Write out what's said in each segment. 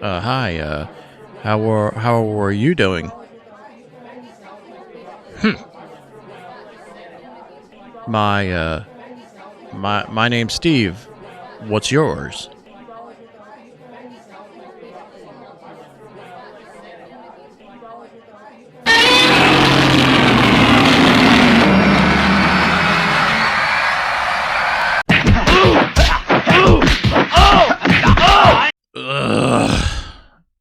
Hi, how are you doing? Hmm. My name's Steve. What's yours? Ugh.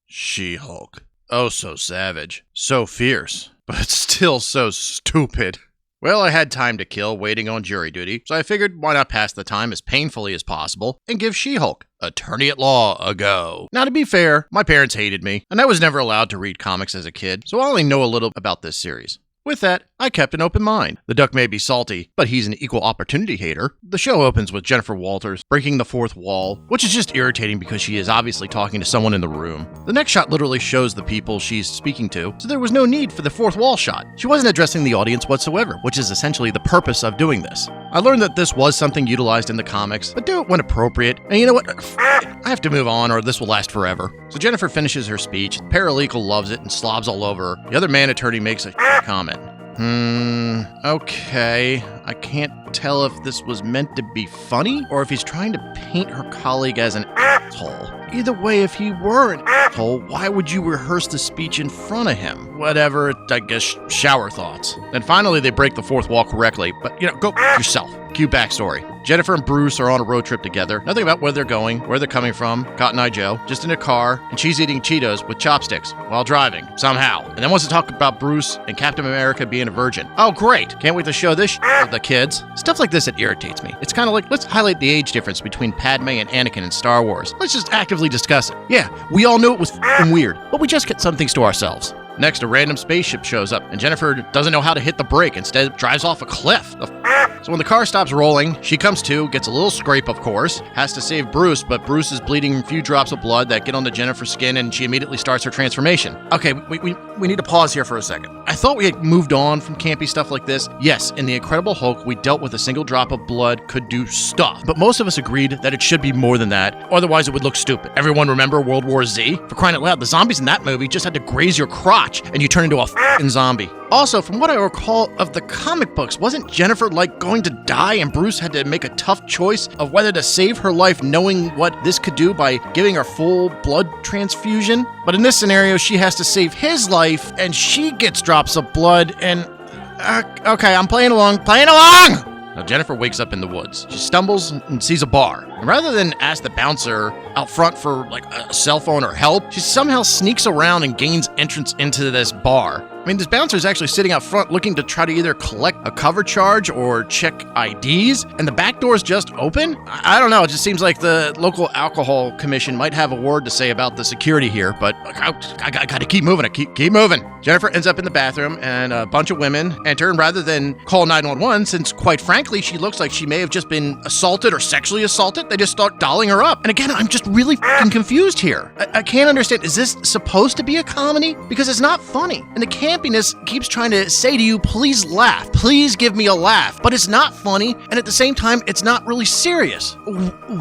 She-Hulk. Oh, so savage. So fierce. But still so stupid. Well, I had time to kill waiting on jury duty, so I figured why not pass the time as painfully as possible and give She-Hulk, attorney at law, a go. Now, to be fair, my parents hated me, and I was never allowed to read comics as a kid, so I only know a little about this series. With that, I kept an open mind. The duck may be salty, but he's an equal opportunity hater. The show opens with Jennifer Walters breaking the fourth wall, which is just irritating because she is obviously talking to someone in the room. The next shot literally shows the people she's speaking to, so there was no need for the fourth wall shot. She wasn't addressing the audience whatsoever, which is essentially the purpose of doing this. I learned that this was something utilized in the comics, but do it when appropriate. And you know what? I have to move on or this will last forever. So Jennifer finishes her speech, the paralegal loves it and slobs all over her. The other man attorney makes a comment. Okay. I can't tell if this was meant to be funny or if he's trying to paint her colleague as an asshole. Either way, if he were an asshole, why would you rehearse the speech in front of him? Whatever, I guess shower thoughts. Then finally they break the fourth wall correctly, but go yourself. Cue backstory. Jennifer and Bruce are on a road trip together. Nothing about where they're going, where they're coming from, Cotton Eye Joe, just in a car, and she's eating Cheetos with chopsticks while driving, somehow. And then wants to talk about Bruce and Captain America being a virgin. Oh, great. Can't wait to show this with the kids. Stuff like this, it irritates me. It's kind of like, let's highlight the age difference between Padme and Anakin in Star Wars. Let's just actively discuss it. Yeah, we all knew it was weird, but we just get some things to ourselves. Next, a random spaceship shows up, and Jennifer doesn't know how to hit the brake. Instead, drives off a cliff. So when the car stops rolling, she comes to, gets a little scrape, of course, has to save Bruce, but Bruce is bleeding a few drops of blood that get onto Jennifer's skin, and she immediately starts her transformation. Okay, we need to pause here for a second. I thought we had moved on from campy stuff like this. Yes, in The Incredible Hulk, we dealt with a single drop of blood could do stuff, but most of us agreed that it should be more than that, otherwise it would look stupid. Everyone remember World War Z? For crying out loud, the zombies in that movie just had to graze your crotch, and you turn into a f***ing zombie. Also, from what I recall of the comic books, wasn't Jennifer going to die and Bruce had to make a tough choice of whether to save her life knowing what this could do by giving her full blood transfusion? But in this scenario, she has to save his life and she gets drops of blood and... okay, I'm playing along. Now, Jennifer wakes up in the woods. She stumbles and sees a bar. And rather than ask the bouncer out front for a cell phone or help, she somehow sneaks around and gains entrance into this bar. I mean, this bouncer is actually sitting out front looking to try to either collect a cover charge or check IDs, and the back door is just open? I don't know, it just seems like the local alcohol commission might have a word to say about the security here, but I gotta keep moving. Keep moving. Jennifer ends up in the bathroom, and a bunch of women enter, and rather than call 911, since quite frankly, she looks like she may have just been assaulted or sexually assaulted, they just start dolling her up. And again, I'm just really fucking confused here. I can't understand, is this supposed to be a comedy? Because it's not funny, and the campiness keeps trying to say to you, please laugh, please give me a laugh, but it's not funny, and at the same time, it's not really serious.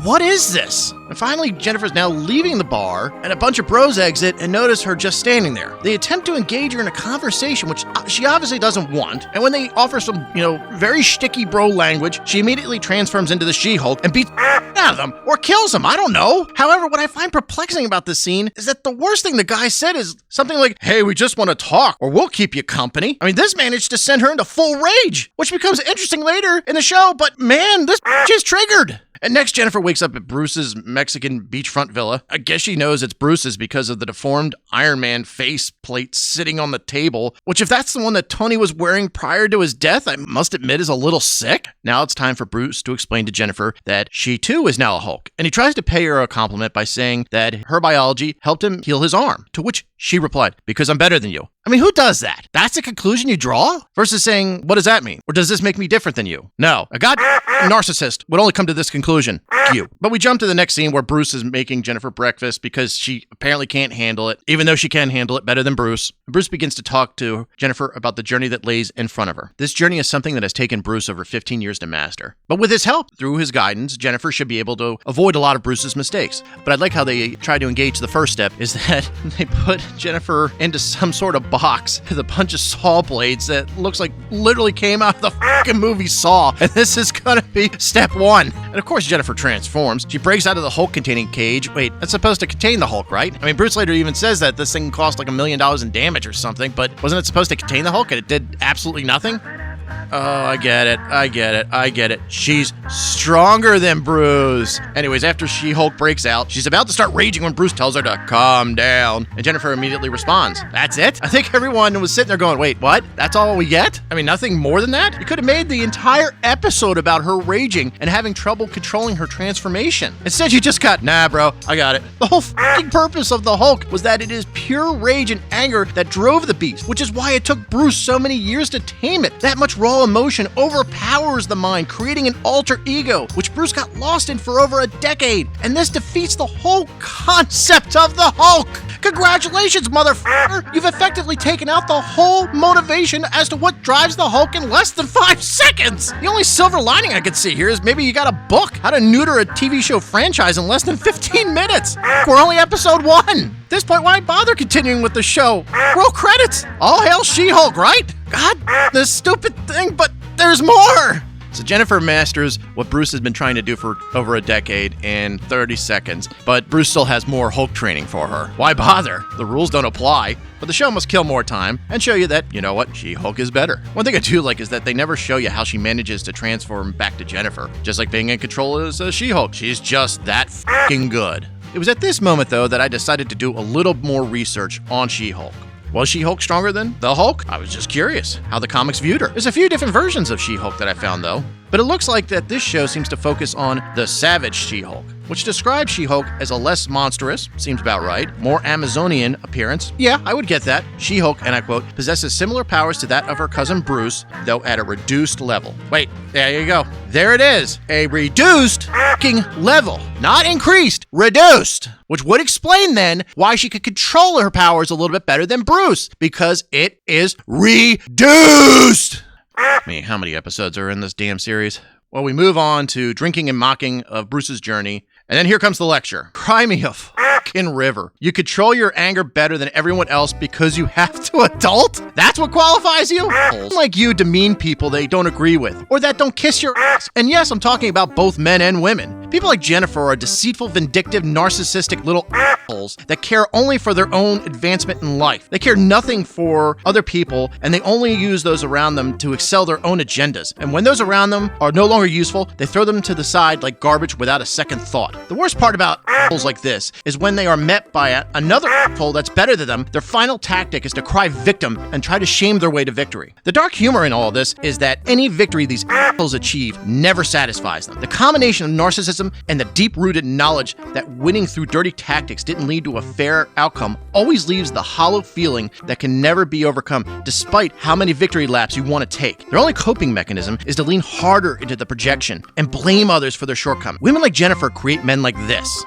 What is this? And finally, Jennifer's now leaving the bar, and a bunch of bros exit and notice her just standing there. They attempt to engage her in a conversation, which she obviously doesn't want, and when they offer some, very shticky bro language, she immediately transforms into the She-Hulk and beats out of them, or kills them, I don't know. However, what I find perplexing about this scene is that the worst thing the guy said is something like, hey, we just want to talk, or we'll keep you company. I mean, this managed to send her into full rage, which becomes interesting later in the show, but man, this is triggered. And next, Jennifer wakes up at Bruce's Mexican beachfront villa. I guess she knows it's Bruce's because of the deformed Iron Man face plate sitting on the table, which if that's the one that Tony was wearing prior to his death, I must admit is a little sick. Now it's time for Bruce to explain to Jennifer that she too is now a Hulk. And he tries to pay her a compliment by saying that her biology helped him heal his arm, to which She replied, because I'm better than you. I mean, who does that? That's the conclusion you draw? Versus saying, what does that mean? Or does this make me different than you? No, a narcissist would only come to this conclusion. You. But we jump to the next scene where Bruce is making Jennifer breakfast because she apparently can't handle it, even though she can handle it better than Bruce. Bruce begins to talk to Jennifer about the journey that lays in front of her. This journey is something that has taken Bruce over 15 years to master. But with his help, through his guidance, Jennifer should be able to avoid a lot of Bruce's mistakes. But I like how they try to engage the first step is that they put Jennifer into some sort of box with a bunch of saw blades that looks like literally came out of the fucking movie Saw. And this is gonna be step one. And of course, Jennifer transforms. She breaks out of the Hulk-containing cage. Wait, that's supposed to contain the Hulk, right? I mean, Bruce later even says that this thing cost like $1 million in damage or something, but wasn't it supposed to contain the Hulk and it did absolutely nothing? Oh, I get it. She's stronger than Bruce. Anyways, after She-Hulk breaks out, she's about to start raging when Bruce tells her to calm down. And Jennifer immediately responds, that's it? I think everyone was sitting there going, wait, what? That's all we get? I mean, nothing more than that? You could have made the entire episode about her raging and having trouble controlling her transformation. Instead, you just got, nah, bro, I got it. The whole fucking purpose of the Hulk was that it is pure rage and anger that drove the beast, which is why it took Bruce so many years to tame it. That much raw emotion overpowers the mind, creating an alter ego, which Bruce got lost in for over a decade. And this defeats the whole concept of the Hulk. Congratulations, motherfucker! You've effectively taken out the whole motivation as to what drives the Hulk in less than 5 seconds. The only silver lining I could see here is maybe you got a book, how to neuter a TV show franchise in less than 15 minutes. We're only episode 1. At this point, why bother continuing with the show? Roll credits. All hail She-Hulk, right? God, this stupid thing, but there's more! So Jennifer masters what Bruce has been trying to do for over a decade in 30 seconds, but Bruce still has more Hulk training for her. Why bother? The rules don't apply, but the show must kill more time and show you that, you know what, She-Hulk is better. One thing I do like is that they never show you how she manages to transform back to Jennifer. Just like being in control as She-Hulk, she's just that fucking good. It was at this moment, though, that I decided to do a little more research on She-Hulk. Was She-Hulk stronger than the Hulk? I was just curious how the comics viewed her. There's a few different versions of She-Hulk that I found, though. But it looks like that this show seems to focus on the Savage She-Hulk, which describes She-Hulk as a less monstrous, seems about right, more Amazonian appearance. Yeah, I would get that. She-Hulk, and I quote, possesses similar powers to that of her cousin Bruce, though at a reduced level. Wait, there you go. There it is. A reduced fucking level. Not increased, reduced. Which would explain then why she could control her powers a little bit better than Bruce, because it is reduced. I mean, how many episodes are in this damn series? Well, we move on to drinking and mocking of Bruce's journey, and then here comes the lecture. Cry me a fucking river. You control your anger better than everyone else because you have to adult? That's what qualifies you? Like you demean people they don't agree with, or that don't kiss your ass. And yes, I'm talking about both men and women. People like Jennifer are deceitful, vindictive, narcissistic little assholes that care only for their own advancement in life. They care nothing for other people, and they only use those around them to excel their own agendas. And when those around them are no longer useful, they throw them to the side like garbage without a second thought. The worst part about assholes like this is when they are met by another asshole that's better than them, their final tactic is to cry victim and try to shame their way to victory. The dark humor in all of this is that any victory these assholes achieve never satisfies them. The combination of narcissism and the deep-rooted knowledge that winning through dirty tactics didn't lead to a fair outcome always leaves the hollow feeling that can never be overcome, despite how many victory laps you want to take. Their only coping mechanism is to lean harder into the projection and blame others for their shortcomings. Women like Jennifer create men like this.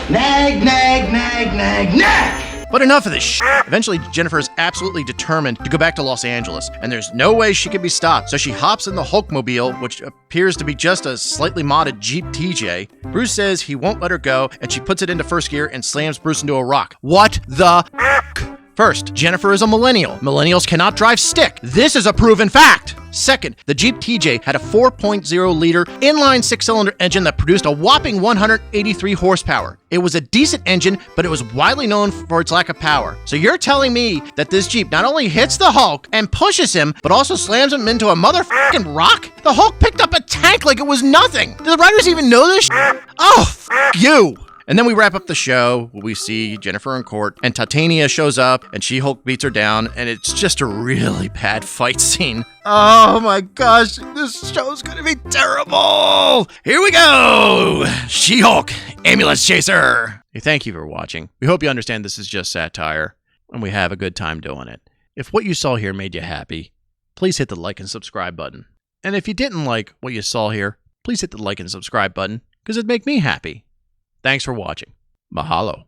Nag, nag, nag, nag, nag! But enough of this shit. Eventually, Jennifer is absolutely determined to go back to Los Angeles, and there's no way she can be stopped, so she hops in the Hulkmobile, which appears to be just a slightly modded Jeep TJ. Bruce says he won't let her go, and she puts it into first gear and slams Bruce into a rock. What the f***? First, Jennifer is a millennial. Millennials cannot drive stick. This is a proven fact. Second, the Jeep TJ had a 4.0-liter inline 6-cylinder engine that produced a whopping 183 horsepower. It was a decent engine, but it was widely known for its lack of power. So you're telling me that this Jeep not only hits the Hulk and pushes him, but also slams him into a motherfucking rock? The Hulk picked up a tank like it was nothing. Do the writers even know this shit? Oh, f*** you. And then we wrap up the show where we see Jennifer in court, and Titania shows up, and She-Hulk beats her down, and it's just a really bad fight scene. Oh my gosh, this show's gonna be terrible! Here we go! She-Hulk, Ambulance Chaser! Hey, thank you for watching. We hope you understand this is just satire. and we have a good time doing it. If what you saw here made you happy, please hit the like and subscribe button. And if you didn't like what you saw here, please hit the like and subscribe button because it'd make me happy. Thanks for watching. Mahalo.